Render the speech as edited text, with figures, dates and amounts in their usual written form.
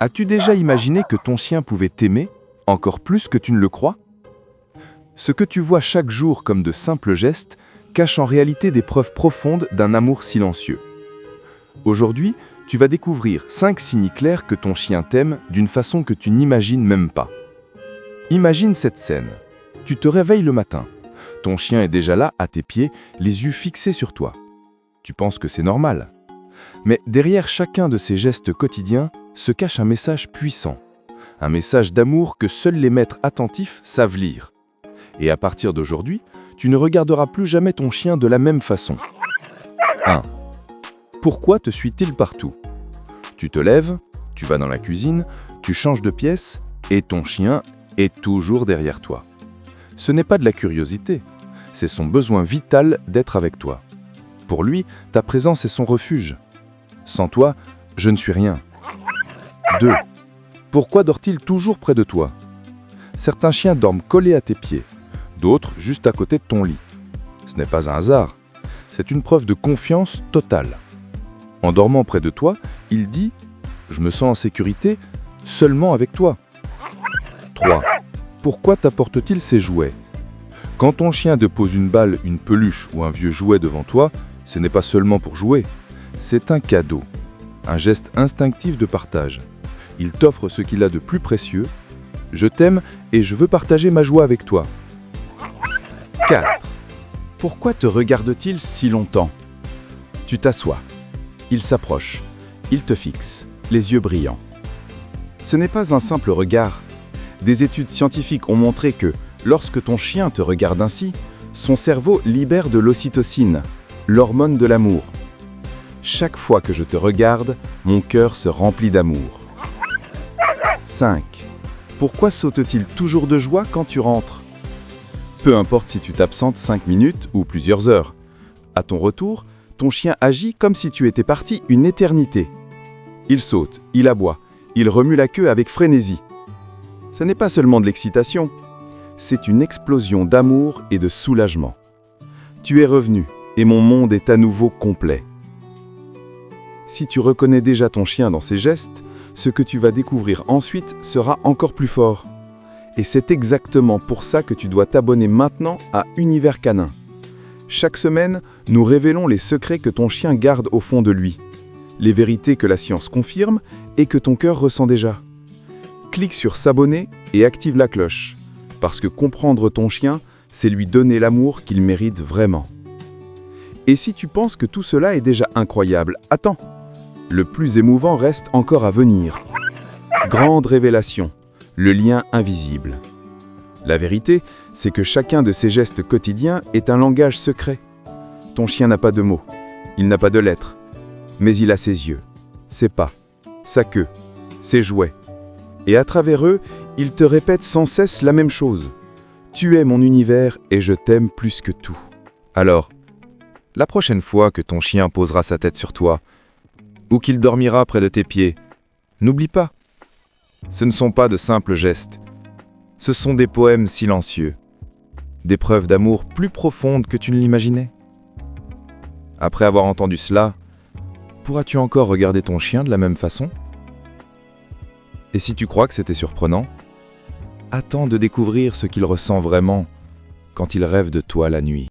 As-tu déjà imaginé que ton chien pouvait t'aimer, encore plus que tu ne le crois? Ce que tu vois chaque jour comme de simples gestes cache en réalité des preuves profondes d'un amour silencieux. Aujourd'hui, tu vas découvrir 5 signes clairs que ton chien t'aime d'une façon que tu n'imagines même pas. Imagine cette scène. Tu te réveilles le matin. Ton chien est déjà là, à tes pieds, les yeux fixés sur toi. Tu penses que c'est normal. Mais derrière chacun de ces gestes quotidiens se cache un message puissant. Un message d'amour que seuls les maîtres attentifs savent lire. Et à partir d'aujourd'hui, tu ne regarderas plus jamais ton chien de la même façon. 1. Pourquoi te suit-il partout? Tu te lèves, tu vas dans la cuisine, tu changes de pièce et ton chien est toujours derrière toi. Ce n'est pas de la curiosité, c'est son besoin vital d'être avec toi. Pour lui, ta présence est son refuge. Sans toi, je ne suis rien. 2. Pourquoi dort-il toujours près de toi? Certains chiens dorment collés à tes pieds, d'autres juste à côté de ton lit. Ce n'est pas un hasard, c'est une preuve de confiance totale. En dormant près de toi, il dit « Je me sens en sécurité seulement avec toi ». 3. Pourquoi t'apporte-t-il ses jouets? Quand ton chien dépose une balle, une peluche ou un vieux jouet devant toi, ce n'est pas seulement pour jouer, c'est un cadeau, un geste instinctif de partage. Il t'offre ce qu'il a de plus précieux. Je t'aime et je veux partager ma joie avec toi. 4. Pourquoi te regarde-t-il si longtemps? Tu t'assois. Il s'approche. Il te fixe, les yeux brillants. Ce n'est pas un simple regard. Des études scientifiques ont montré que, lorsque ton chien te regarde ainsi, son cerveau libère de l'ocytocine, l'hormone de l'amour. Chaque fois que je te regarde, mon cœur se remplit d'amour. 5. Pourquoi saute-t-il toujours de joie quand tu rentres? Peu importe si tu t'absentes 5 minutes ou plusieurs heures. À ton retour, ton chien agit comme si tu étais parti une éternité. Il saute, il aboie, il remue la queue avec frénésie. Ce n'est pas seulement de l'excitation, c'est une explosion d'amour et de soulagement. Tu es revenu et mon monde est à nouveau complet. Si tu reconnais déjà ton chien dans ses gestes, ce que tu vas découvrir ensuite sera encore plus fort. Et c'est exactement pour ça que tu dois t'abonner maintenant à Univers Canin. Chaque semaine, nous révélons les secrets que ton chien garde au fond de lui, les vérités que la science confirme et que ton cœur ressent déjà. Clique sur s'abonner et active la cloche, parce que comprendre ton chien, c'est lui donner l'amour qu'il mérite vraiment. Et si tu penses que tout cela est déjà incroyable, attends, le plus émouvant reste encore à venir. Grande révélation, le lien invisible. La vérité, c'est que chacun de ces gestes quotidiens est un langage secret. Ton chien n'a pas de mots, il n'a pas de lettres, mais il a ses yeux, ses pas, sa queue, ses jouets. Et à travers eux, il te répète sans cesse la même chose. Tu es mon univers et je t'aime plus que tout. Alors, la prochaine fois que ton chien posera sa tête sur toi, ou qu'il dormira près de tes pieds, n'oublie pas. Ce ne sont pas de simples gestes. Ce sont des poèmes silencieux, des preuves d'amour plus profondes que tu ne l'imaginais. Après avoir entendu cela, pourras-tu encore regarder ton chien de la même façon? Et si tu crois que c'était surprenant, attends de découvrir ce qu'il ressent vraiment quand il rêve de toi la nuit.